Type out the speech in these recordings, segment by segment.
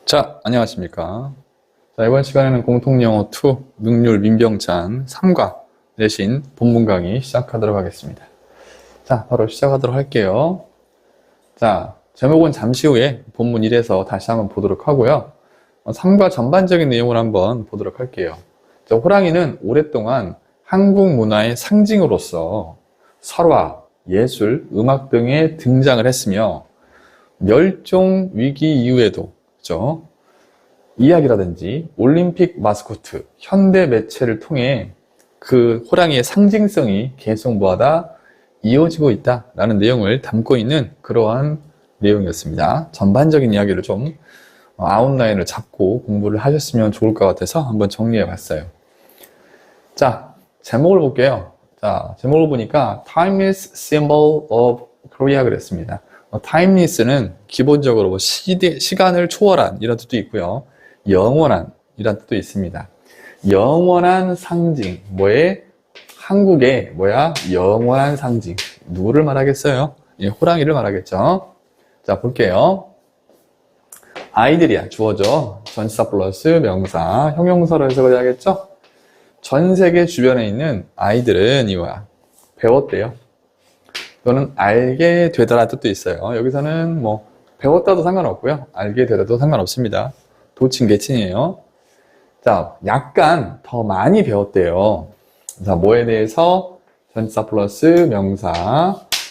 자, 안녕하십니까. 자, 이번 시간에는 공통영어 2 능률 민병찬 3과 내신 본문 강의 시작하도록 하겠습니다. 자, 바로 시작하도록 할게요. 자, 제목은 잠시 후에 본문 1에서 다시 한번 보도록 하고요. 3과 전반적인 내용을 한번 보도록 할게요. 자, 호랑이는 오랫동안 한국 문화의 상징으로서 설화, 예술, 음악 등에 등장을 했으며 멸종 위기 이후에도 그죠? 이야기라든지 올림픽 마스코트, 현대 매체를 통해 그 호랑이의 상징성이 계속 뭐하다 이어지고 있다라는 내용을 담고 있는 그러한 내용이었습니다. 전반적인 이야기를 좀 아웃라인을 잡고 공부를 하셨으면 좋을 것 같아서 한번 정리해 봤어요. 자, 제목을 볼게요. 자, 제목을 보니까 Timeless Symbol of Korea 그랬습니다. Timeless는 기본적으로 뭐 시간을 초월한 이런 뜻도 있고요. 영원한 이런 뜻도 있습니다. 영원한 상징, 한국의 영원한 상징. 누구를 말하겠어요? 예, 호랑이를 말하겠죠. 자, 볼게요. 아이들이야, 주어죠. 전치사 플러스 명사, 형용사로 해석을 해야겠죠? 전 세계 주변에 있는 아이들은 이거야. 배웠대요. 또는 알게 되다라는 뜻도 있어요. 여기서는 뭐 배웠다도 상관없고요. 알게 되다도 상관없습니다. 도친 개친이에요. 자, 약간 더 많이 배웠대요. 자, 뭐에 대해서? 전치사 플러스 명사,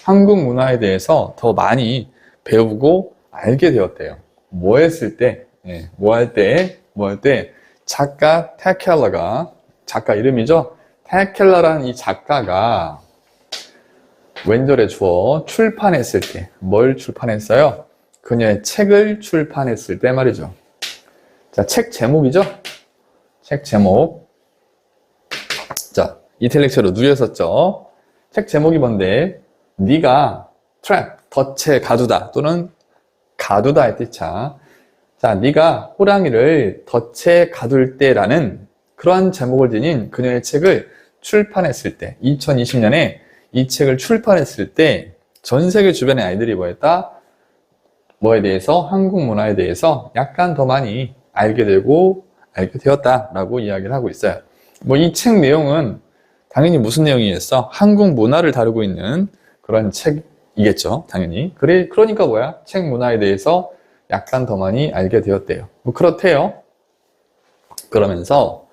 한국 문화에 대해서 더 많이 배우고 알게 되었대요. 뭐 했을 때? 예, 뭐 할 때? 작가 테켈러가, 작가 이름이죠? 테켈러라는 이 작가가 왼절의 주어 출판했을 때, 뭘 출판했어요? 그녀의 책을 출판했을 때 말이죠. 자, 책 제목이죠? 책 제목. 자, 인텔렉츄얼로 누렸었죠? 책 제목이 뭔데? 네가 트랩, 덫에 가두다 또는 가두다의 뜻이야. 자, 네가 호랑이를 덫에 가둘 때라는 그러한 제목을 지닌 그녀의 책을 출판했을 때, 2020년에 이 책을 출판했을 때 전 세계 주변의 아이들이 뭐했다? 뭐에 대해서? 한국 문화에 대해서 약간 더 많이 알게 되었다라고 이야기를 하고 있어요. 뭐 이 책 내용은 당연히 무슨 내용이겠어? 한국 문화를 다루고 있는 그런 책이겠죠, 당연히. 그러니까 책 문화에 대해서 약간 더 많이 알게 되었대요. 뭐 그렇대요. 그러면서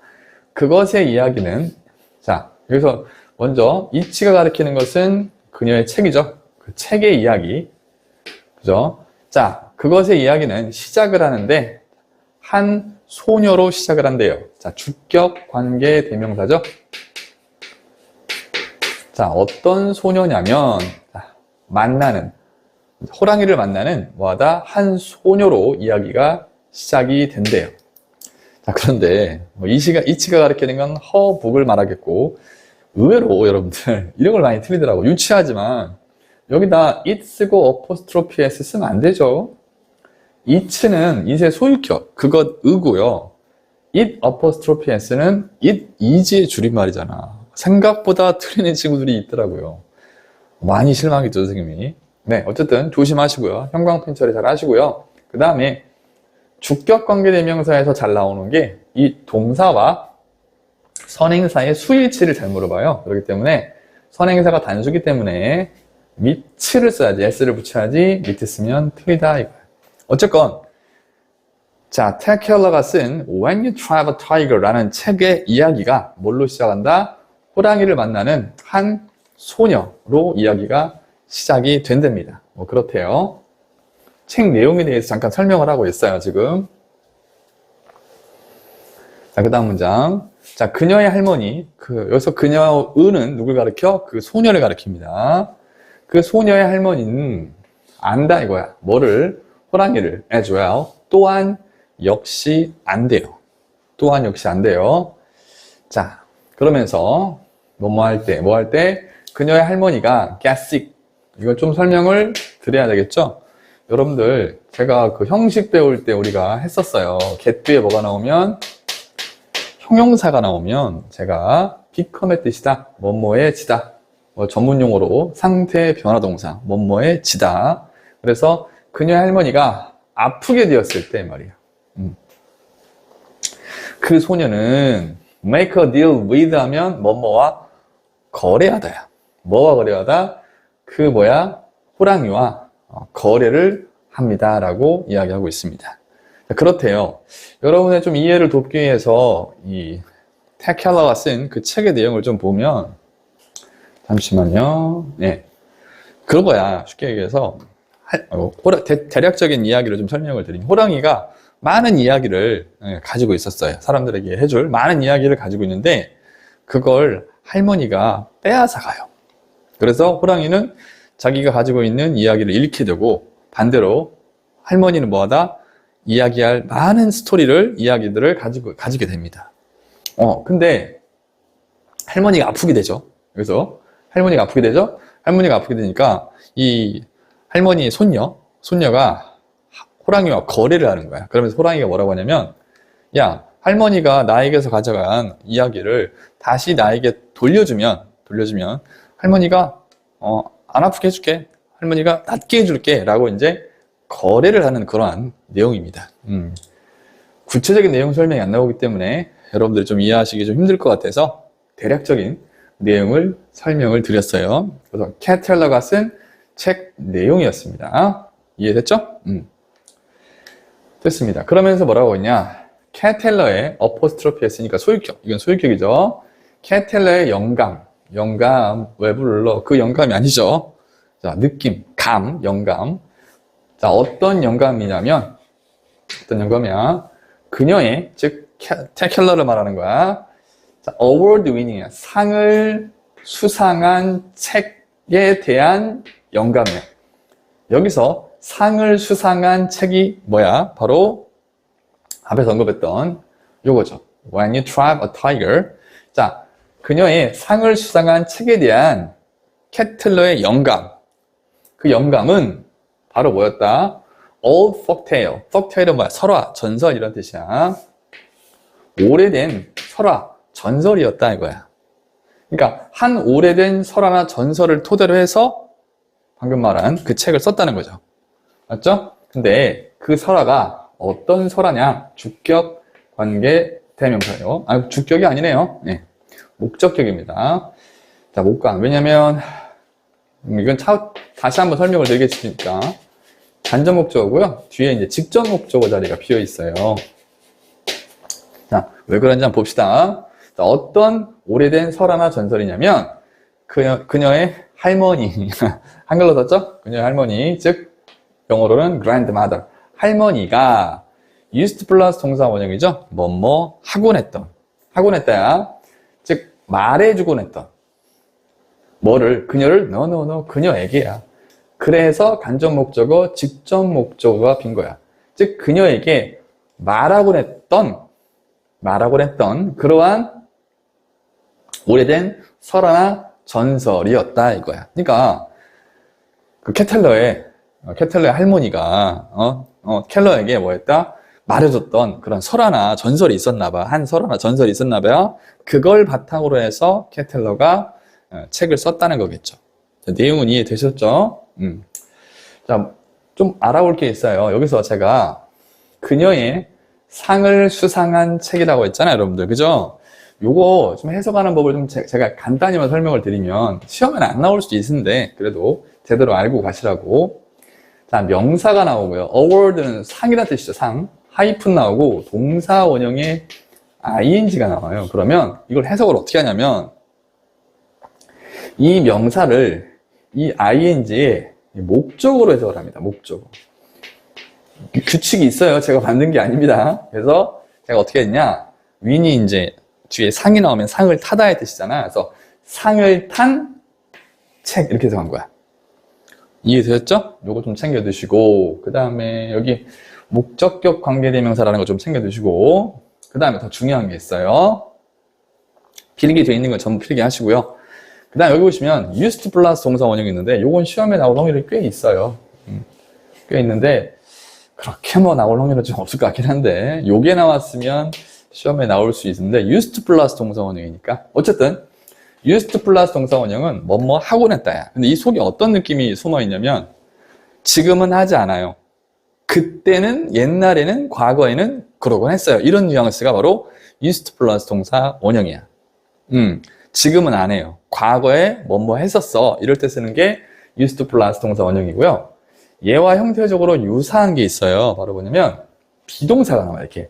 그것의 이야기는, 자, 여기서 먼저 이치가 가리키는 것은 그녀의 책이죠. 그 책의 이야기. 그죠? 자, 그것의 이야기는 시작을 하는데 한 소녀로 시작을 한대요. 자, 주격 관계 대명사죠. 자, 어떤 소녀냐면 호랑이를 만나는 한 소녀로 이야기가 시작이 된대요. 자, 그런데 이치가 가리키는 건 허북을 말하겠고, 의외로 여러분들 이런 걸 많이 틀리더라고. 유치하지만 여기다 it 쓰고 어포스트로피 s 쓰면 안 되죠. it는 it의 소유격, 그것 의고요. it 어포스트로피 s는 it is의 줄임말이잖아. 생각보다 틀리는 친구들이 있더라고요. 많이 실망했죠, 선생님이. 네, 어쨌든 조심하시고요. 형광펜 처리 잘 하시고요. 그 다음에 주격 관계 대명사에서 잘 나오는 게 이 동사와 선행사의 수일치를 잘 물어봐요. 그렇기 때문에 선행사가 단수기 때문에 밑을 써야지, s를 붙여야지, 밑에 쓰면 틀리다 이거야. 어쨌건 자, 테켈러가 쓴 When You Trap a Tiger라는 책의 이야기가 뭘로 시작한다? 호랑이를 만나는 한 소녀로 이야기가 시작이 된답니다. 뭐 그렇대요. 책 내용에 대해서 잠깐 설명을 하고 있어요, 지금. 자, 그 다음 문장. 자, 그녀의 할머니. 여기서 그녀는 누굴 가리켜? 그 소녀를 가리킵니다. 그 소녀의 할머니는 안다 이거야. 뭐를? 호랑이를. as well. 또한 역시 안 돼요. 자, 그러면서 뭐 할 때? 그녀의 할머니가 get sick. 이걸 좀 설명을 드려야 되겠죠? 여러분들, 제가 그 형식 배울 때 우리가 했었어요. get 뒤에 뭐가 나오면? 형용사가 나오면 제가 become의 뜻이다. 뭐뭐의 지다. 전문 용어로 상태 변화 동사. 뭐뭐의 지다. 그래서 그녀의 할머니가 아프게 되었을 때 말이야. 그 소녀는 make a deal with 하면 뭐뭐와 거래하다야. 뭐와 거래하다? 그 호랑이와 거래를 합니다. 라고 이야기하고 있습니다. 그렇대요. 여러분의 좀 이해를 돕기 위해서 이 테켈러가 쓴 그 책의 내용을 좀 보면, 잠시만요. 네. 그런 거야. 쉽게 얘기해서 대략적인 이야기를 좀 설명을 드리면, 호랑이가 많은 이야기를 가지고 있었어요. 사람들에게 해줄 많은 이야기를 가지고 있는데 그걸 할머니가 빼앗아 가요. 그래서 호랑이는 자기가 가지고 있는 이야기를 잃게 되고, 반대로 할머니는 뭐하다? 이야기할 많은 이야기들을 가지게 됩니다. 근데 할머니가 아프게 되죠. 그래서 할머니가 아프게 되니까 이 할머니의 손녀가 호랑이와 거래를 하는 거야. 그러면서 호랑이가 뭐라고 하냐면, 야, 할머니가 나에게서 가져간 이야기를 다시 나에게 돌려주면 할머니가 안 아프게 해줄게. 할머니가 낫게 해줄게. 라고 이제 거래를 하는 그러한 내용입니다. 구체적인 내용 설명이 안 나오기 때문에 여러분들이 좀 이해하시기 좀 힘들 것 같아서 대략적인 내용을 설명을 드렸어요. 그래서 캣 텔러가 쓴 책 내용이었습니다. 이해됐죠? 됐습니다. 그러면서 뭐라고 했냐? 캣 텔러의 어포스트로피 했으니까 소유격. 이건 소유격이죠. 캣 텔러의 영감, 왜 불러? 그 영감이 아니죠. 자, 느낌, 영감. 자, 어떤 영감이냐면, 그녀의, 즉, 텔러를 말하는 거야. 자, award winning이야. 상을 수상한 책에 대한 영감이야. 여기서 상을 수상한 책이 뭐야? 바로 앞에서 언급했던 요거죠. When you trap a tiger. 자, 그녀의 상을 수상한 책에 대한 캣틀러의 영감. 그 영감은 바로 뭐였다? Old folktale. folktale은 뭐야? 설화, 전설 이런 뜻이야. 오래된 설화, 전설이었다 이거야. 그러니까 한 오래된 설화나 전설을 토대로 해서 방금 말한 그 책을 썼다는 거죠. 맞죠? 근데 그 설화가 어떤 설화냐? 주격 관계 대명사예요. 주격이 아니네요. 네. 목적격입니다. 자, 목관. 왜냐면 이건 다시 한번 설명을 드리겠습니까? 간접 목적어고요. 뒤에 이제 직접 목적어 자리가 비어 있어요. 자, 왜 그런지 한번 봅시다. 자, 어떤 오래된 설화나 전설이냐면 그녀의 할머니, 한글로 썼죠? 그녀의 할머니, 즉 영어로는 grandmother. 할머니가 used 플러스 동사 원형이죠? 뭐뭐 하곤 했다야. 즉 말해주곤 했던 뭐를, 그녀를 no, 그녀에게야. 그래서 간접 목적어, 직접 목적어가 빈 거야. 즉 그녀에게 말하곤 했던 그러한 오래된 설화나 전설이었다 이거야. 그러니까 그 캣텔러의 할머니가 켈러에게 뭐였다? 말해줬던 그런 설화나 전설이 있었나 봐. 한 설화나 전설이 있었나 봐요. 그걸 바탕으로 해서 캣텔러가 책을 썼다는 거겠죠. 자, 내용은 이해되셨죠? 자, 좀 알아볼 게 있어요. 여기서 제가 그녀의 상을 수상한 책이라고 했잖아요, 여러분들. 그죠? 요거 좀 해석하는 법을 좀 제가 간단히만 설명을 드리면 시험에는 안 나올 수도 있는데 그래도 제대로 알고 가시라고. 자, 명사가 나오고요. award는 상이라는 뜻이죠, 상. 하이픈 나오고 동사 원형에 ing가 나와요. 그러면 이걸 해석을 어떻게 하냐면 이 명사를 이 ing의 목적으로 해석을 합니다. 목적어. 규칙이 있어요. 제가 만든 게 아닙니다. 그래서 제가 어떻게 했냐? 윈이 이제 뒤에 상이 나오면 상을 타다의 뜻이잖아. 그래서 상을 탄 책 이렇게 해석한 거야. 이해되셨죠? 요거 좀 챙겨두시고, 그 다음에 여기 목적격 관계대명사라는 거 좀 챙겨두시고, 그 다음에 더 중요한 게 있어요. 필기되어 있는 건 전부 필기하시고요. 그 다음에 여기 보시면 used 플러스 동사 원형이 있는데 요건 시험에 나올 확률이 꽤 있어요. 꽤 있는데 그렇게 뭐 나올 확률은 좀 없을 것 같긴 한데 요게 나왔으면 시험에 나올 수 있는데 used 플러스 동사 원형이니까 어쨌든 used 플러스 동사 원형은 뭐뭐 하곤 했다야. 근데 이 속에 어떤 느낌이 숨어 있냐면 지금은 하지 않아요. 그때는, 옛날에는, 과거에는 그러곤 했어요. 이런 뉘앙스가 바로 used 플러스 동사 원형이야. 지금은 안 해요. 과거에 뭐뭐 했었어. 이럴 때 쓰는 게 used 플러스 동사 원형이고요. 얘와 형태적으로 유사한 게 있어요. 바로 뭐냐면 비동사가 나와요. 이렇게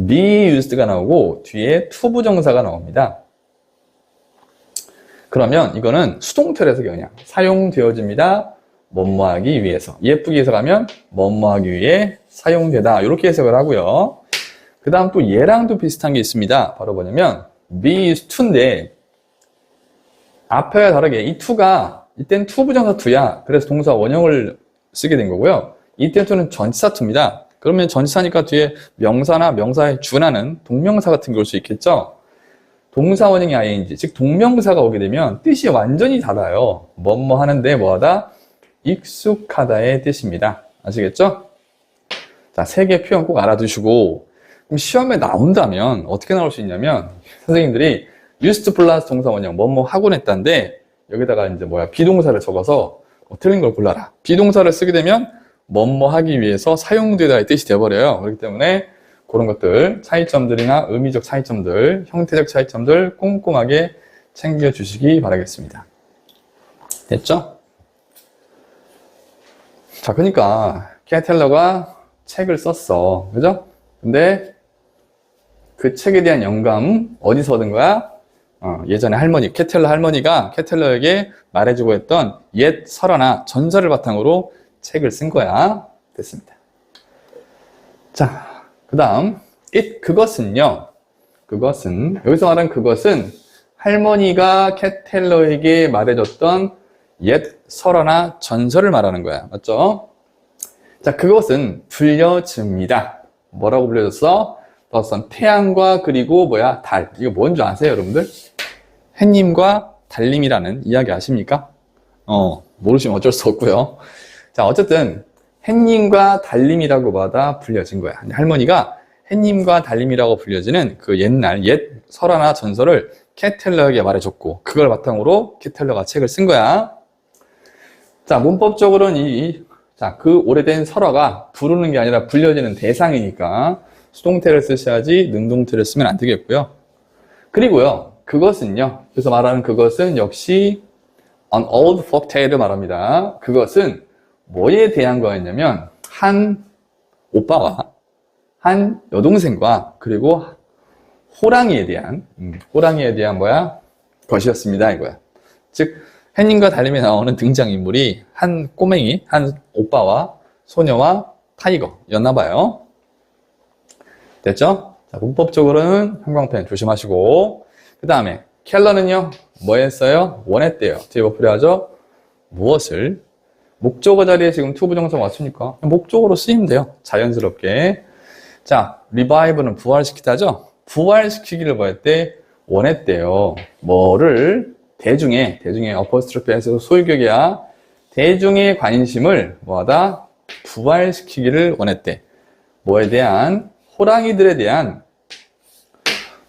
be used가 나오고 뒤에 to 부정사가 나옵니다. 그러면 이거는 수동태에서 그냥 사용되어집니다. 뭐뭐 하기 위해서. 예쁘게 해석하면 뭐뭐 하기 위해 사용되다. 이렇게 해석을 하고요. 그 다음 또 얘랑도 비슷한 게 있습니다. 바로 뭐냐면 be used to인데 앞에와 다르게 이 to가 이땐 to 부정사 to야. 그래서 동사 원형을 쓰게 된 거고요. 이때 to는 전치사 to입니다. 그러면 전치사니까 뒤에 명사나 명사에 준하는 동명사 같은 게 올 수 있겠죠. 동사 원형이 ing, 즉 동명사가 오게 되면 뜻이 완전히 달라요. 뭐뭐 하는데 뭐하다? 익숙하다의 뜻입니다. 아시겠죠? 자, 세 개 표현 꼭 알아두시고 그럼 시험에 나온다면 어떻게 나올 수 있냐면 선생님들이 used 플러스 동사 원형 뭐뭐 하곤 했다는데 여기다가 이제 비동사를 적어서 틀린 걸 골라라. 비동사를 쓰게 되면 뭐뭐 하기 위해서 사용되다의 뜻이 돼버려요. 그렇기 때문에 그런 것들, 차이점들이나 의미적 차이점들, 형태적 차이점들 꼼꼼하게 챙겨주시기 바라겠습니다. 됐죠? 자, 그러니까 캐텔러가 책을 썼어. 그죠? 근데 그 책에 대한 영감 어디서 얻은 거야? 예전에 할머니, 캐텔러 할머니가 캐텔러에게 말해주고 했던 옛 설화나 전설을 바탕으로 책을 쓴 거야. 됐습니다. 자, 그 다음 그것은요. 여기서 말하는 그것은 할머니가 캐텔러에게 말해줬던 옛 설화나 전설을 말하는 거야. 맞죠? 자, 그것은 불려집니다. 뭐라고 불려졌어? 태양과 그리고 달. 이거 뭔지 아세요, 여러분들? 햇님과 달님이라는 이야기 아십니까? 모르시면 어쩔 수 없고요. 자, 어쨌든 햇님과 달님이라고 받아 불려진 거야. 할머니가 햇님과 달님이라고 불려지는 그 옛날 옛 설화나 전설을 캐텔러에게 말해줬고 그걸 바탕으로 캐텔러가 책을 쓴 거야. 자, 문법적으로는 그 오래된 설화가 부르는 게 아니라 불려지는 대상이니까 수동태를 쓰셔야지 능동태를 쓰면 안 되겠고요. 그리고요, 그것은요. 그래서 말하는 그것은 역시 an old folk tale을 말합니다. 그것은 뭐에 대한 거였냐면 한 오빠와 한 여동생과 그리고 호랑이에 대한 것이었습니다. 이거야. 즉 햇님과 달님에 나오는 등장인물이 한 꼬맹이, 한 오빠와 소녀와 타이거였나 봐요. 됐죠? 자, 문법적으로는 형광펜 조심하시고 그 다음에 켈러는요 뭐 했어요? 원했대요. 뒤에 뭐 필요하죠? 무엇을? 목적어 자리에 지금 to 부정사가 왔으니까 목적어로 쓰이면 돼요. 자연스럽게. 자, revive는 부활시키다죠? 부활시키기를 뭐 했대? 원했대요. 뭐를? 대중의 어퍼스트로피에서 소유격이야. 대중의 관심을 뭐하다? 부활시키기를 원했대. 뭐에 대한? 호랑이들에 대한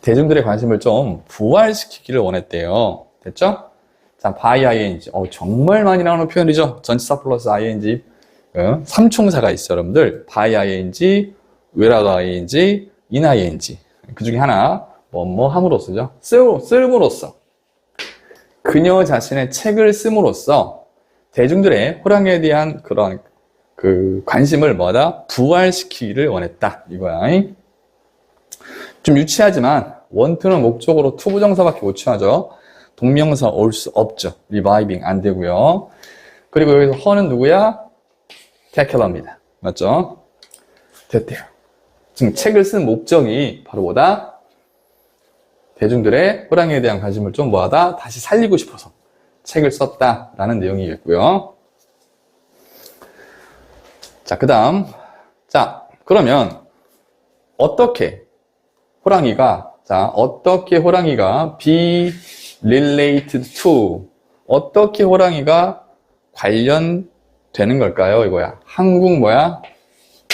대중들의 관심을 좀 부활시키기를 원했대요. 됐죠? 자, by ing. 정말 많이 나오는 표현이죠. 전치사 플러스 ing. 삼총사가 있어요, 여러분들. by ing, without ing, in ing. 그 중에 하나, 뭐 함으로써죠. 쓸므로써. 그녀 자신의 책을 씀으로써 대중들의 호랑이에 대한 그런 관심을 뭐다? 부활시키기를 원했다. 이거야. 좀 유치하지만 원투는 목적으로 to 부정사밖에 못 취하죠. 동명사 올 수 없죠. reviving 안 되고요. 그리고 여기서 her는 누구야? 캐켈러입니다. 맞죠? 됐대요. 지금 책을 쓴 목적이 바로 뭐다? 대중들의 호랑이에 대한 관심을 좀 뭐하다? 다시 살리고 싶어서 책을 썼다라는 내용이겠고요. 자, 그 다음. 자, 그러면 어떻게 호랑이가 be related to 어떻게 호랑이가 관련되는 걸까요? 이거야. 한국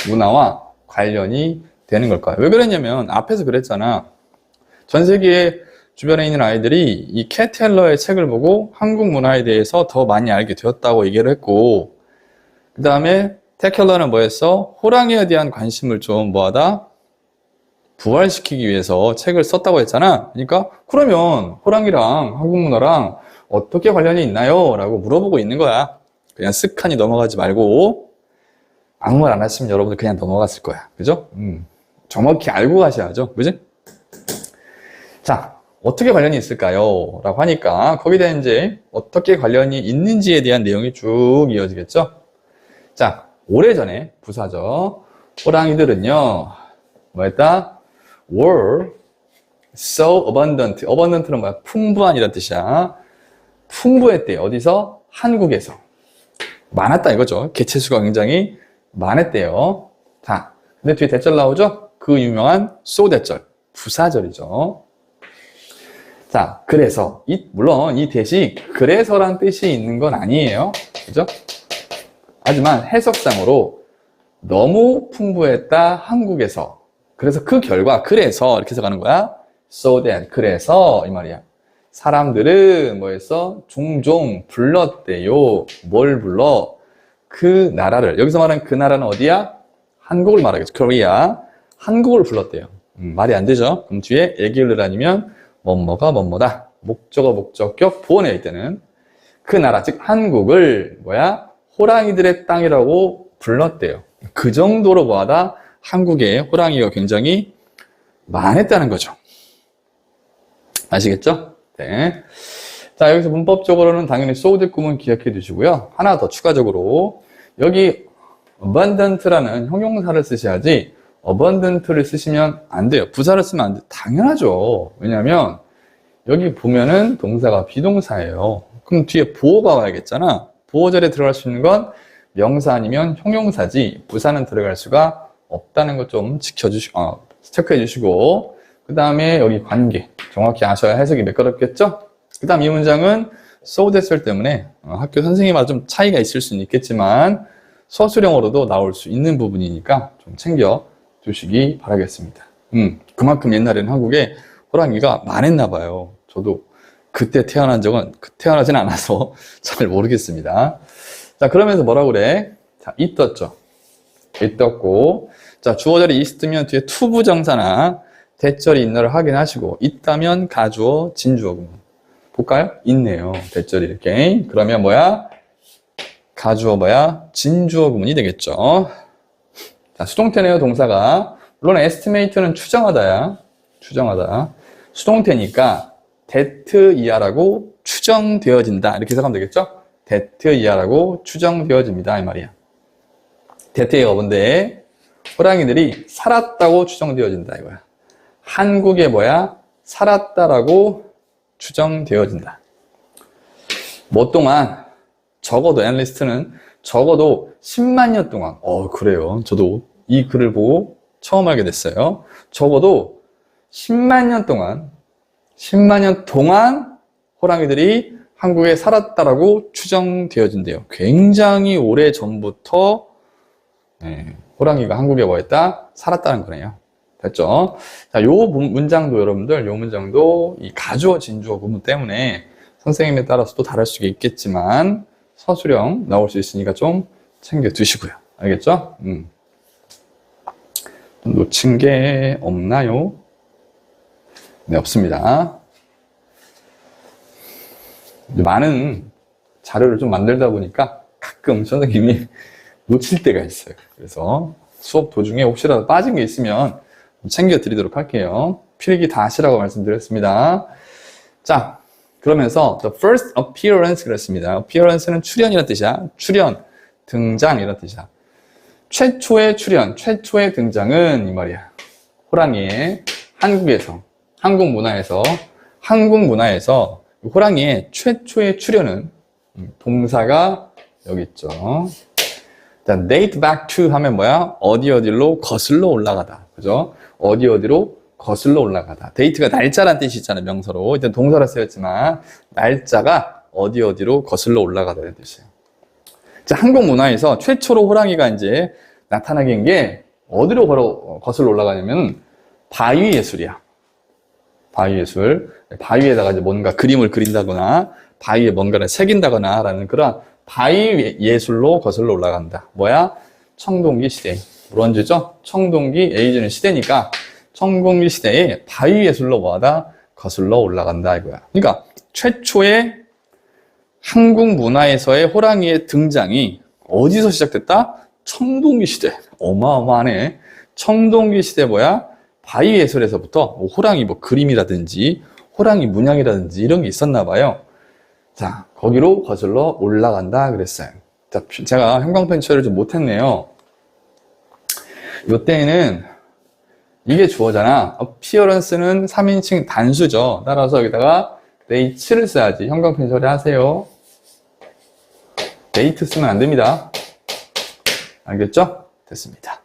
문화와 관련이 되는 걸까요? 왜 그랬냐면 앞에서 그랬잖아. 전 세계 주변에 있는 아이들이 이 캐텔러의 책을 보고 한국 문화에 대해서 더 많이 알게 되었다고 얘기를 했고 그 다음에 테켈러는 뭐였어? 호랑이에 대한 관심을 좀 뭐하다? 부활시키기 위해서 책을 썼다고 했잖아. 그러니까 그러면 호랑이랑 한국 문화랑 어떻게 관련이 있나요? 라고 물어보고 있는 거야. 그냥 쓱하니 넘어가지 말고 아무 말 안 하시면 여러분들 그냥 넘어갔을 거야. 그죠? 정확히 알고 가셔야죠. 그지? 자, 어떻게 관련이 있을까요? 라고 하니까 거기다 이제 어떻게 관련이 있는지에 대한 내용이 쭉 이어지겠죠? 자, 오래전에 부사죠. 호랑이들은요, 뭐였다? were so abundant. abundant는 뭐야? 풍부한 이란 뜻이야. 풍부했대. 어디서? 한국에서. 많았다 이거죠. 개체수가 굉장히 많았대요. 자, 근데 뒤에 대절 나오죠? 그 유명한 so 대절. 부사절이죠. 자, 그래서 물론 이 대시 그래서란 뜻이 있는 건 아니에요. 그죠? 하지만 해석상으로 너무 풍부했다 한국에서. 그래서 그 결과 그래서 이렇게 해석하는 거야. So that 그래서 이 말이야. 사람들은 뭐였어? 종종 불렀대요. 뭘 불러? 그 나라를. 여기서 말하는 그 나라는 어디야? 한국을 말하겠죠. 코리아. 한국을 불렀대요. 말이 안 되죠. 그럼 뒤에 애기를 아니면 뭐뭐가 뭐뭐다. 목적어 목적격 보어내야 이때는 그 나라 즉 한국을 뭐야? 호랑이들의 땅이라고 불렀대요. 그 정도로 뭐하다? 한국에 호랑이가 굉장히 많았다는 거죠. 아시겠죠? 네. 자, 여기서 문법적으로는 당연히 so 대꾸문 기억해 두시고요. 하나 더 추가적으로 여기 abundant라는 형용사를 쓰셔야지 abundant를 쓰시면 안 돼요. 부사를 쓰면 안 돼요. 당연하죠. 왜냐하면 여기 보면은 동사가 비동사예요. 그럼 뒤에 보어가 와야겠잖아. 보어절에 들어갈 수 있는 건 명사 아니면 형용사지 부사는 들어갈 수가 없다는 것 좀 체크해 주시고 그 다음에 여기 관계 정확히 아셔야 해석이 매끄럽겠죠? 그 다음 이 문장은 so 됐을 때문에 학교 선생님마다 좀 차이가 있을 수는 있겠지만 서술형으로도 나올 수 있는 부분이니까 좀 챙겨 두시기 바라겠습니다. 그만큼 옛날에는 한국에 호랑이가 많았나 봐요. 저도 그때 태어나진 않아서 잘 모르겠습니다. 자, 그러면서 뭐라 그래? 자, 있었죠. 있었고, 자, 주어절이 있으면 뒤에 투부정사나 대절이 있나를 확인하시고, 있다면 가주어, 진주어구문. 볼까요? 있네요. 대절이 이렇게. 그러면 뭐야? 가주어 뭐야? 진주어 구문이 되겠죠. 자, 수동태네요, 동사가. 물론 estimate는 추정하다야. 추정하다. 수동태니까 that 이하라고 추정되어진다. 이렇게 해석하면 되겠죠? that 이하라고 추정되어집니다. 이 말이야. that가 뭔데? 호랑이들이 살았다고 추정되어진다. 이거야. 한국에 뭐야? 살았다라고 추정되어진다. 뭐 동안 적어도 애널리스트는 적어도 10만 년 동안 그래요. 저도 이 글을 보고 처음 알게 됐어요. 적어도 10만 년 동안 호랑이들이 한국에 살았다라고 추정되어진대요. 굉장히 오래 전부터 호랑이가 한국에 뭐했다? 살았다는 거네요. 됐죠? 자, 요 문장도 여러분들, 요 문장도 이 가주어, 진주어 구문 때문에 선생님에 따라서 또 다를 수 있겠지만 서술형 나올 수 있으니까 좀 챙겨 두시고요. 알겠죠? 놓친 게 없나요? 네, 없습니다. 많은 자료를 좀 만들다 보니까 가끔 선생님이 놓칠 때가 있어요. 그래서 수업 도중에 혹시라도 빠진 게 있으면 챙겨 드리도록 할게요. 필기 다 하시라고 말씀드렸습니다. 자, 그러면서 the first appearance 그랬습니다. appearance는 출현이라는 뜻이야. 출현, 등장 이런 뜻이야. 최초의 출현, 최초의 등장은 이 말이야. 호랑이의 한국에서, 한국 문화에서 호랑이의 최초의 출현은 동사가 여기 있죠. 자, date back to 하면 뭐야? 어디로 거슬러 올라가다. 그죠? 어디로 거슬러 올라가다. date가 날짜란 뜻이 있잖아요. 명사로. 일단 동사로 쓰였지만 날짜가 어디로 거슬러 올라가다는 뜻이에요. 자, 한국 문화에서 최초로 호랑이가 이제 나타나게 된 게 어디로 거슬러 올라가냐면 바위 예술이야. 바위 예술. 바위에다가 이제 뭔가 그림을 그린다거나 바위에 뭔가를 새긴다거나 라는 그런 바위 예술로 거슬러 올라간다. 뭐야? 청동기 시대. 브론즈죠? 청동기, 에이즈는 시대니까 청동기 시대에 바위예술로 뭐하다? 거슬러 올라간다 이거야. 그러니까 최초의 한국 문화에서의 호랑이의 등장이 어디서 시작됐다? 청동기 시대. 어마어마하네. 청동기 시대 뭐야? 바위예술에서부터 호랑이 뭐 그림이라든지 호랑이 문양이라든지 이런 게 있었나 봐요. 자, 거기로 거슬러 올라간다 그랬어요. 자, 제가 형광펜 처리를 좀 못했네요. 이때에는 이게 주어잖아. appearance는 3인칭 단수죠. 따라서 여기다가 date를 써야지. 형광펜 처리하세요. date 쓰면 안 됩니다. 알겠죠? 됐습니다.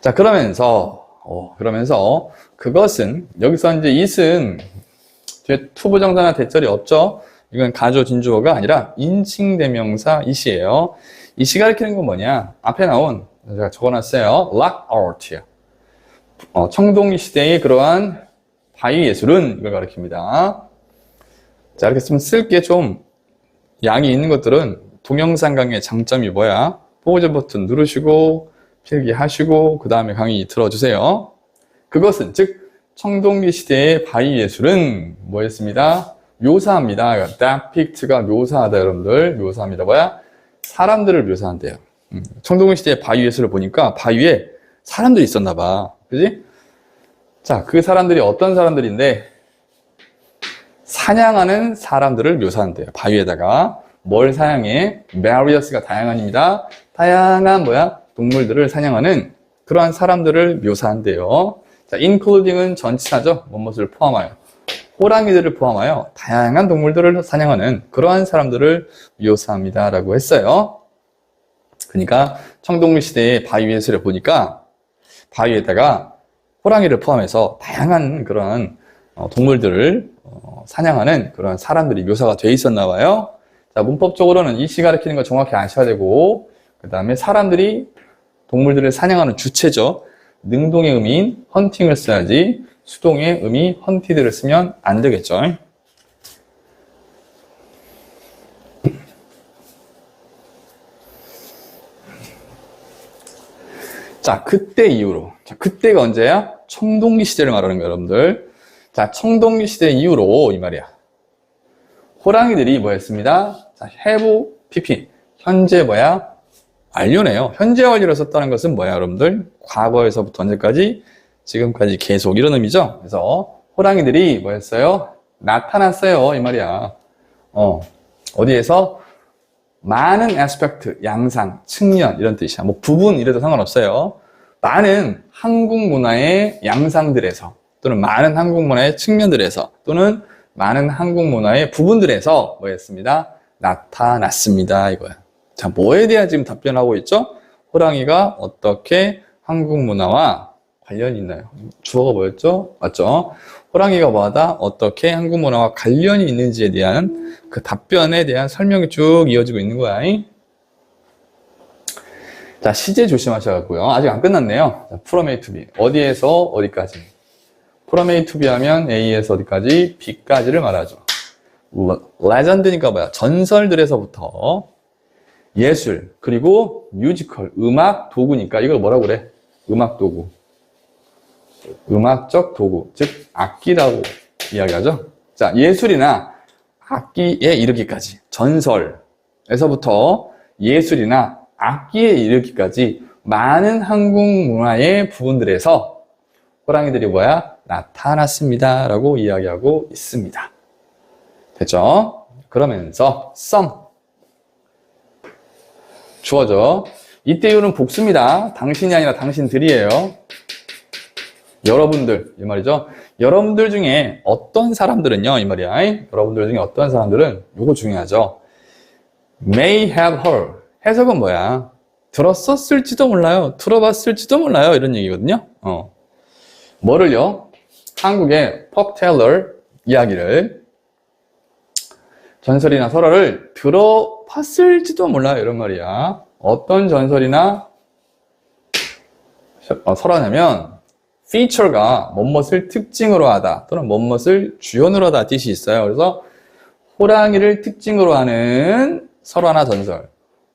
자, 그러면서 그것은 여기서 이제 it은 뒤에 투부정사나 대절이 없죠. 이건 가조 진주어가 아니라 인칭대명사 it이에요. it이 가리키는 건 뭐냐? 앞에 나온 제가 적어놨어요. lockout이야. 청동기 시대의 그러한 바위예술은 이걸 가리킵니다. 자, 이렇게 쓸게 좀 양이 있는 것들은 동영상 강의의 장점이 뭐야? 포즈 버튼 누르시고 필기하시고 그 다음에 강의 들어주세요. 그것은 즉 청동기 시대의 바위예술은 뭐였습니다? 묘사합니다. depict가 묘사하다 여러분들. 묘사합니다. 뭐야? 사람들을 묘사한대요. 청동기 시대의 바위예술을 보니까 바위에 사람들이 있었나 봐. 그지? 자, 그 사람들이 어떤 사람들인데 사냥하는 사람들을 묘사한대요. 바위에다가 뭘 사냥해? various가 다양한입니다. 다양한 뭐야? 동물들을 사냥하는 그러한 사람들을 묘사한대요. 자, including은 전치사죠. 무엇을 포함하여. 호랑이들을 포함하여 다양한 동물들을 사냥하는 그러한 사람들을 묘사합니다. 라고 했어요. 그러니까 청동기 시대의 바위예술을 보니까 바위에다가 호랑이를 포함해서 다양한 그러한 동물들을 사냥하는 그런 사람들이 묘사가 돼 있었나 봐요. 자, 문법적으로는 이 시 가리키는 거 정확히 아셔야 되고, 그 다음에 사람들이 동물들을 사냥하는 주체죠. 능동의 의미인 헌팅을 써야지 수동의 의미 헌티드를 쓰면 안 되겠죠. 자, 그때 이후로. 자, 그때가 언제야? 청동기 시대를 말하는 거예요, 여러분들. 자, 청동기 시대 이후로 이 말이야. 호랑이들이 뭐였습니다? 자, have, pp. 현재 뭐야? 완료네요. 현재 완료를 썼다는 것은 뭐야, 여러분들? 과거에서부터 언제까지? 지금까지 계속 이런 의미죠? 그래서 호랑이들이 뭐였어요? 나타났어요, 이 말이야. 어디에서? 많은 aspect, 양상, 측면 이런 뜻이야. 뭐 부분 이래도 상관없어요. 많은 한국 문화의 양상들에서 또는 많은 한국 문화의 측면들에서 또는 많은 한국 문화의 부분들에서 뭐였습니다? 나타났습니다. 이거야. 자, 뭐에 대한 지금 답변하고 있죠? 호랑이가 어떻게 한국 문화와 관련이 있나요? 주어가 뭐였죠? 맞죠? 호랑이가 뭐하다? 어떻게 한국 문화와 관련이 있는지에 대한 그 답변에 대한 설명이 쭉 이어지고 있는 거야. 자, 시제 조심하셔야겠고요. 아직 안 끝났네요. 자, from A to B. 어디에서 어디까지? from A to B 하면 A에서 어디까지? B까지를 말하죠. 레전드니까 뭐야? 전설들에서부터 예술, 그리고 뮤지컬, 음악 도구니까 이걸 뭐라고 그래? 음악 도구. 음악적 도구, 즉 악기라고 이야기하죠. 자, 예술이나 악기에 이르기까지, 전설에서부터 예술이나 악기에 이르기까지 많은 한국 문화의 부분들에서 호랑이들이 뭐야? 나타났습니다. 라고 이야기하고 있습니다. 됐죠? 그러면서 some 주어져. 이때 이유는 복수입니다. 당신이 아니라 당신들이에요. 여러분들, 이 말이죠. 여러분들 중에 어떤 사람들은요, 이 말이야. 여러분들 중에 어떤 사람들은 요거 중요하죠. may have heard. 해석은 뭐야? 들었었을지도 몰라요. 들어봤을지도 몰라요. 이런 얘기거든요. 뭐를요? 한국의 퍽텔러 이야기를 전설이나 설화를 들어봤을지도 몰라요. 이런 말이야. 어떤 전설이나 설화냐면 feature가 뭐뭇을 특징으로 하다 또는 뭐뭇을 주연으로 하다 뜻이 있어요. 그래서 호랑이를 특징으로 하는 설화나 전설,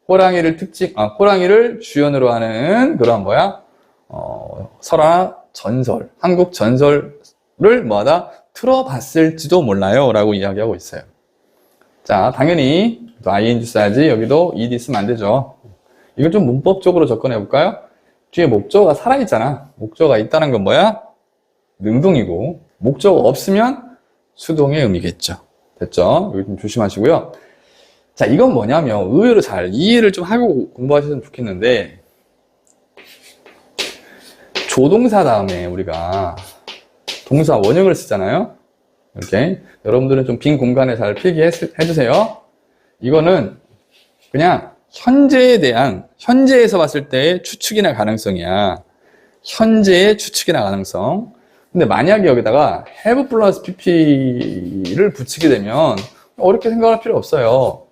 호랑이를 주연으로 하는 그런 설화 전설, 한국 전설을 뭐하다 틀어봤을지도 몰라요 라고 이야기하고 있어요. 자, 당연히 ing 써야지. 여기도 ed 쓰면 안 되죠. 이걸 좀 문법적으로 접근해 볼까요? 뒤에 목적어가 살아있잖아. 목적어가 있다는 건 뭐야? 능동이고, 목적어 없으면 수동의 의미겠죠. 됐죠? 여기 좀 조심하시고요. 자, 이건 뭐냐면 의외로 잘 이해를 좀 하고 공부하셨으면 좋겠는데, 조동사 다음에 우리가 동사 원형을 쓰잖아요. 이렇게 여러분들은 좀 빈 공간에 잘 필기해 주세요. 이거는 그냥 현재에서 봤을 때의 추측이나 가능성이야. 현재의 추측이나 가능성. 근데 만약에 여기다가 have 플러스 pp를 붙이게 되면 어렵게 생각할 필요 없어요.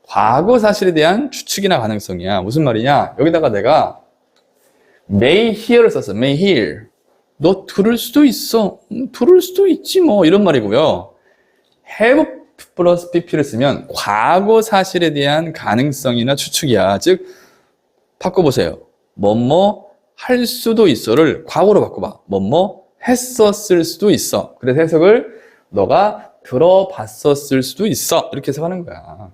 과거 사실에 대한 추측이나 가능성이야. 무슨 말이냐? 여기다가 내가 may hear를 썼어. may hear. 너 들을 수도 있어. 들을 수도 있지 뭐 이런 말이고요. have 플러스 pp를 쓰면 과거 사실에 대한 가능성이나 추측이야. 즉 바꿔보세요. 뭐뭐 할 수도 있어를 과거로 바꿔봐. 뭐뭐 했었을 수도 있어. 그래서 해석을 너가 들어봤었을 수도 있어. 이렇게 해석하는 거야.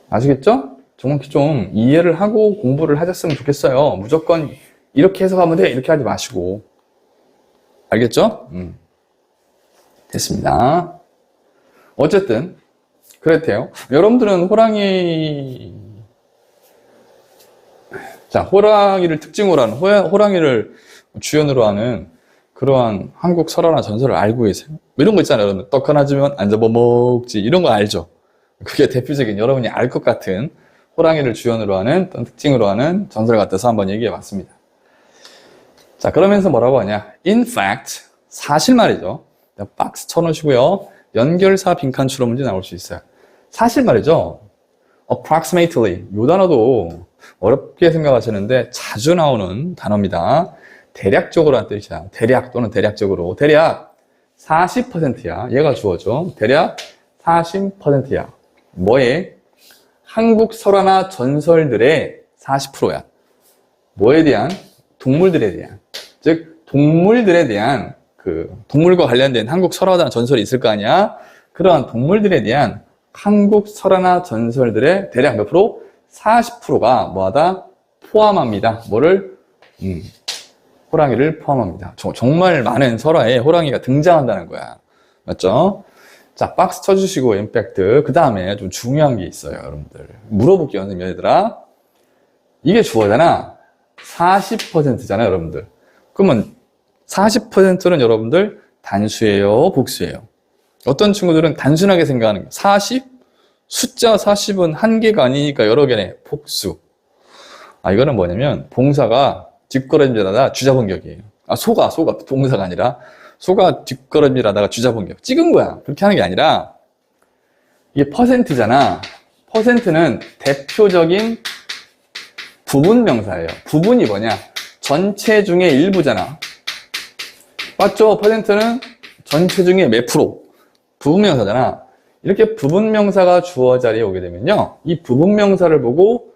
아시겠죠? 정확히 좀 이해를 하고 공부를 하셨으면 좋겠어요. 무조건 이렇게 해석하면 돼. 이렇게 하지 마시고. 알겠죠? 됐습니다. 어쨌든 그렇대요. 여러분들은 호랑이를 특징으로 하는, 호랑이를 주연으로 하는 그러한 한국 설화나 전설을 알고 계세요? 이런 거 있잖아요. 여러분, 떡 하나 주면 안 잡아먹지. 이런 거 알죠? 그게 대표적인 여러분이 알 것 같은 호랑이를 주연으로 하는 또는 특징으로 하는 전설 같아서 한번 얘기해 봤습니다. 자, 그러면서 뭐라고 하냐? In fact, 사실 말이죠. 박스 쳐놓으시고요. 연결사 빈칸 추론 문제 나올 수 있어요. 사실 말이죠. approximately. 이 단어도 어렵게 생각하시는데 자주 나오는 단어입니다. 대략적으로 한 뜻이야. 대략 또는 대략적으로. 대략 40%야. 얘가 주어져. 대략 40%야. 뭐에? 한국 설화나 전설들의 40%야. 뭐에 대한? 동물들에 대한. 즉, 동물들에 대한 동물과 관련된 한국 설화나 전설이 있을 거 아니야? 그러한 동물들에 대한 한국 설화나 전설들의 대략 몇 프로? 40%가 뭐하다? 포함합니다. 뭐를? 호랑이를 포함합니다. 정말 많은 설화에 호랑이가 등장한다는 거야. 맞죠? 자, 박스 쳐주시고, 임팩트. 그 다음에 좀 중요한 게 있어요, 여러분들. 물어볼게요, 얘들아. 이게 주어잖아. 40%잖아요, 여러분들. 그러면 40%는 여러분들 단수예요, 복수예요? 어떤 친구들은 단순하게 생각하는 거예요. 40? 숫자 40은 한 개가 아니니까 여러 개네. 복수. 이거는 뭐냐면 봉사가 뒷걸음질하다가 주자번격이에요. 소가 봉사가 아니라 소가 뒷걸음질하다가 주자번격. 찍은 거야. 그렇게 하는 게 아니라 이게 퍼센트잖아. 퍼센트는 대표적인 부분 명사예요. 부분이 뭐냐? 전체 중에 일부잖아. 맞죠? 퍼센트는 전체 중에 몇 프로? 부분 명사잖아. 이렇게 부분 명사가 주어 자리에 오게 되면요. 이 부분 명사를 보고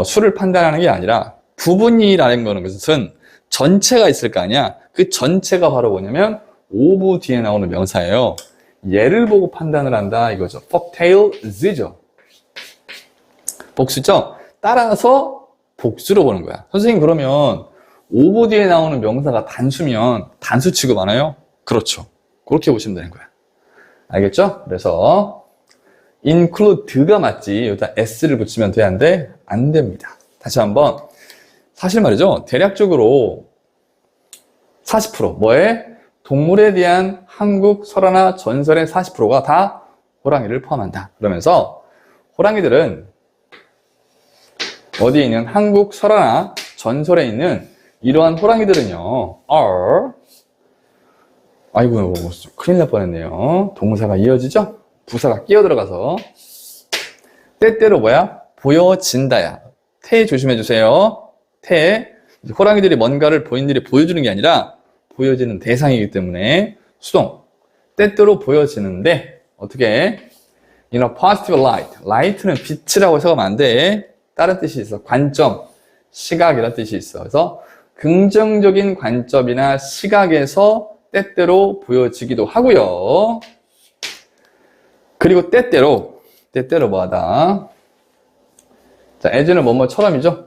수를 판단하는 게 아니라 부분이라는 것은 전체가 있을 거 아니야. 그 전체가 바로 뭐냐면 오브 뒤에 나오는 명사예요. 얘를 보고 판단을 한다 이거죠. folktales-죠. 복수죠? 따라서 복수로 보는 거야. 선생님 그러면 오브 뒤에 나오는 명사가 단수면 단수 취급하나요? 그렇죠. 그렇게 보시면 되는 거야. 알겠죠? 그래서 include가 맞지 여기다 s를 붙이면 돼? 안 돼? 안 됩니다. 다시 한번 사실 말이죠. 대략적으로 40% 뭐에? 동물에 대한 한국 설화나 전설의 40%가 다 호랑이를 포함한다. 그러면서 호랑이들은 어디에 있는 한국 설화나 전설에 있는 이러한 호랑이들은요. are 아이고 큰일 날 뻔했네요. 동사가 이어지죠? 부사가 끼어들어가서 때때로 뭐야? 보여진다야. 태 조심해 주세요. 태 호랑이들이 뭔가를 본인들이 보여주는 게 아니라 보여지는 대상이기 때문에 수동 때때로 보여지는데 어떻게 in a positive light. light는 빛이라고 해석하면 안 돼. 다른 뜻이 있어. 관점, 시각 이런 뜻이 있어. 그래서 긍정적인 관점이나 시각에서 때때로 보여지기도 하고요. 그리고 때때로 뭐하다. 자, as는 뭐뭐처럼이죠.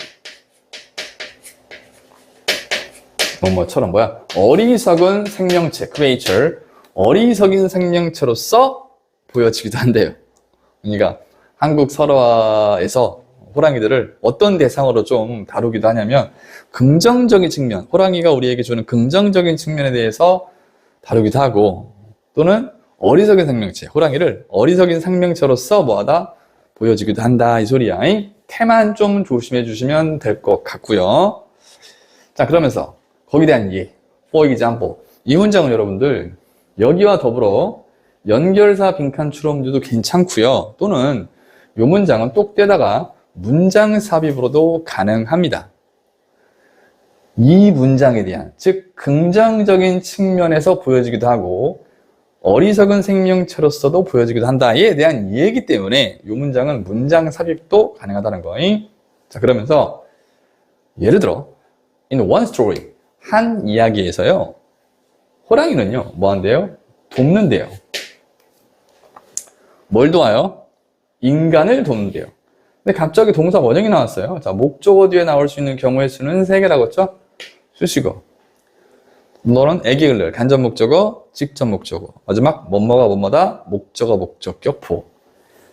뭐뭐처럼 뭐야? 어리석은 생명체, creature. 어리석인 생명체로서 보여지기도 한대요. 그러니까 한국 설화에서 호랑이들을 어떤 대상으로 좀 다루기도 하냐면 긍정적인 측면, 호랑이가 우리에게 주는 긍정적인 측면에 대해서 다루기도 하고 또는 어리석은 생명체, 호랑이를 어리석인 생명체로서 뭐하다? 보여지기도 한다 이 소리야. 태만 좀 조심해 주시면 될 것 같고요. 자, 그러면서 거기에 대한 이해, for example. 이 문장은 여러분들 여기와 더불어 연결사 빈칸 추론문제도 괜찮고요. 또는 이 문장은 똑대다가 문장 삽입으로도 가능합니다. 이 문장에 대한, 즉 긍정적인 측면에서 보여지기도 하고 어리석은 생명체로서도 보여지기도 한다에 대한 이해이기 때문에 이 문장은 문장 삽입도 가능하다는 거예요. 자, 그러면서 예를 들어 in one story, 한 이야기에서요, 호랑이는요 뭐 한대요? 돕는데요. 뭘 도와요? 인간을 돕는데요. 근데 갑자기 동사 원형이 나왔어요. 자, 목적어 뒤에 나올 수 있는 경우의 수는 3개라고 했죠? 수식어. 너는 애기를 늘 간접 목적어, 직접 목적어. 마지막 뭐뭐가 뭐뭐다, 목적어, 목적격, 보어.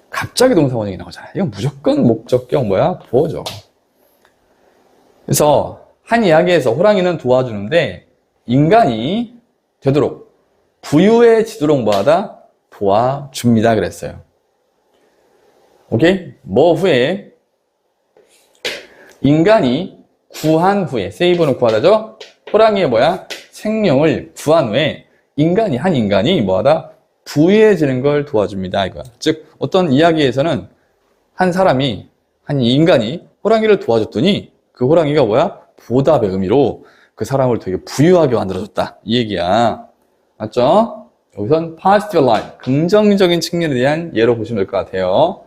갑자기 동사 원형이 나오잖아요. 이건 무조건 목적격 뭐야? 보어죠. 그래서 한 이야기에서 호랑이는 도와주는데 인간이 되도록 부유해지도록 뭐하다? 도와줍니다 그랬어요. 오케이? 뭐 후에 인간이 구한 후에, 세이브는 구하다죠? 호랑이의 뭐야? 생명을 구한 후에 한 인간이 뭐하다? 부유해지는 걸 도와줍니다 이거야. 즉 어떤 이야기에서는 한 인간이 호랑이를 도와줬더니 그 호랑이가 뭐야? 보답의 의미로 그 사람을 되게 부유하게 만들어줬다 이 얘기야. 맞죠? 여기선 positive light, 긍정적인 측면에 대한 예로 보시면 될 것 같아요.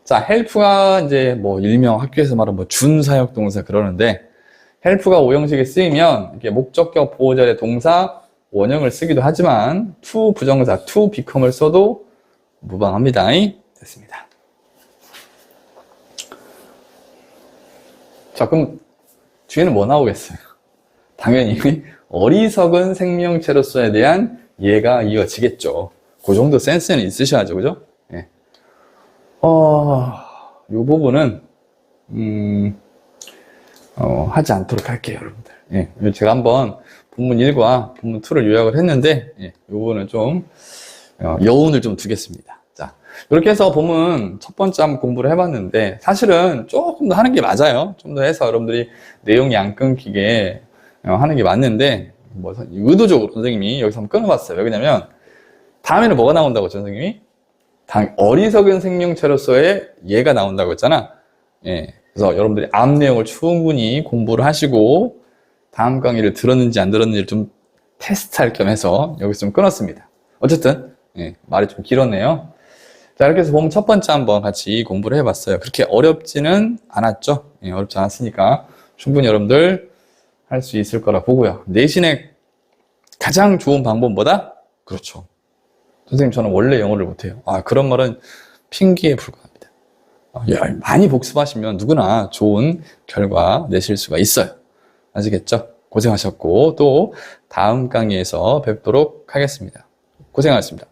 자, help가 이제 뭐 일명 학교에서 말하는 뭐 준사역 동사 그러는데 help가 오형식에 쓰이면 이렇게 목적격 보호절의 동사 원형을 쓰기도 하지만 to 부정사 to become을 써도 무방합니다. 됐습니다. 자, 그럼 뒤에는 뭐 나오겠어요? 당연히 어리석은 생명체로서에 대한 이해가 이어지겠죠. 그 정도 센스는 있으셔야죠. 그죠? 예. 요 부분은 하지 않도록 할게요, 여러분들. 예. 제가 한번 본문 1과 본문 2를 요약을 했는데, 예. 요 부분은 좀 여운을 좀 두겠습니다. 자, 이렇게 해서 본문 첫 번째 한번 공부를 해봤는데 사실은 조금 더 하는 게 맞아요. 좀 더 해서 여러분들이 내용이 안 끊기게 하는 게 맞는데 뭐 의도적으로 선생님이 여기서 한번 끊어봤어요. 왜냐면 다음에는 뭐가 나온다고 선생님이? 어리석은 생명체로서의 예가 나온다고 했잖아. 예. 그래서 여러분들이 앞 내용을 충분히 공부를 하시고 다음 강의를 들었는지 안 들었는지를 좀 테스트할 겸 해서 여기서 좀 끊었습니다. 어쨌든 예, 말이 좀 길었네요. 자, 이렇게 해서 보면 첫 번째 한번 같이 공부를 해봤어요. 그렇게 어렵지는 않았죠. 예, 어렵지 않았으니까 충분히 여러분들 할 수 있을 거라 보고요. 내신의 가장 좋은 방법 뭐다? 그렇죠. 선생님 저는 원래 영어를 못해요. 그런 말은 핑계에 불과합니다. 많이 복습하시면 누구나 좋은 결과 내실 수가 있어요. 아시겠죠? 고생하셨고 또 다음 강의에서 뵙도록 하겠습니다. 고생하셨습니다.